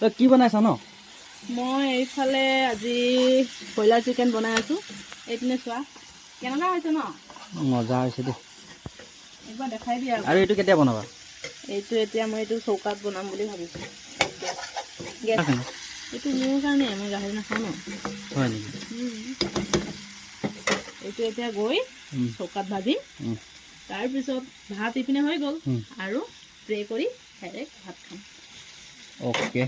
তই কি বনাইছা ন? মই এইফালে আজি ব্ৰইলাৰ চিকেন বনাই আছোঁ। এইপিনে চোৱা কেনেকুৱা হৈছে ন? মজা হৈছে দেই। একবাৰ দেখাই দিয়া আৰু এইটো কেতিয়া বনাবা? এইটো এতিয়া মই এইটো চৌকাত বনাম বুলি ভাবিছোঁ। গেছ এইটো মোৰ কাৰণে, মই গাহৰি নাখাওঁ ন। হয় নেকি? এইটো এতিয়া গৈ চৌকাত ভাজি তাৰপিছত ভাত ইপিনে হৈ গ'ল আৰু স্প্ৰে কৰি ডাইৰেক্ট ভাত খাম। অ'কে।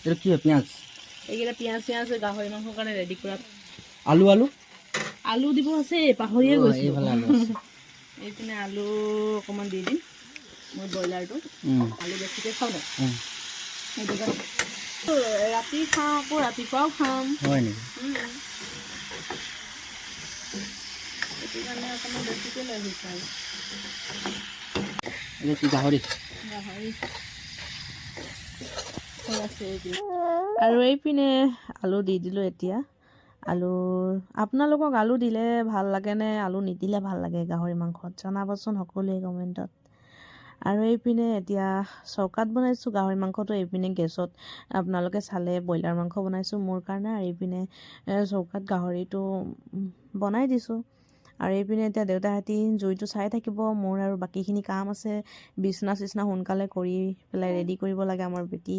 এইটো কি হয়? পিঁয়াজ? এইকেইটা পিঁয়াজ চিয়াজ গাহৰি মাংসৰ কাৰণে ৰেডি কৰা। আলু আলু আলু দিব আছে, পাহৰিয়ে গৈছিলোঁ। এইফালে আলু আছে। এইপিনে আলু অকণমান দি দিম। মই ব্ৰইলাৰটো আলু বেছিকৈ খাওঁ ন, সেইটো কাৰণে ৰাতি খাওঁ, আকৌ ৰাতিপুৱাও খাম। হয় নেকি? সেইটো কাৰণে অকণমান বেছিকৈ লৈ আহিছোঁ আৰু এইটো কি গাহৰি? গাহৰি আছে এইপিনে। আৰু এইপিনে আলু দি দিলোঁ এতিয়া। আলু আপোনালোকক আলু দিলে ভাল লাগে নে আলু নিদিলে ভাল লাগে গাহৰি মাংসত? জনাবচোন সকলোৱে কমেণ্টত। আৰু এইপিনে এতিয়া চৌকাত বনাইছোঁ গাহৰি মাংসটো, এইপিনে গেছত আপোনালোকে চালে ব্ৰইলাৰ মাংস বনাইছোঁ মোৰ কাৰণে, আৰু এইপিনে চৌকাত গাহৰিটো বনাই দিছোঁ। আৰু এইপিনে এতিয়া দেউতাহঁতি জুইটো চাই থাকিব, মোৰ আৰু বাকীখিনি কাম আছে। বিচনা চিচনা সোনকালে কৰি পেলাই ৰেডি কৰিব লাগে। আমাৰ বেটি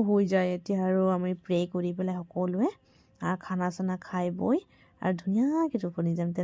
হৈ যায় এতিয়া, আৰু আমি প্ৰে কৰি পেলাই সকলোৱে আৰু খানা চানা খাই বৈ আৰু ধুনীয়াকৈ টোপনি যাম।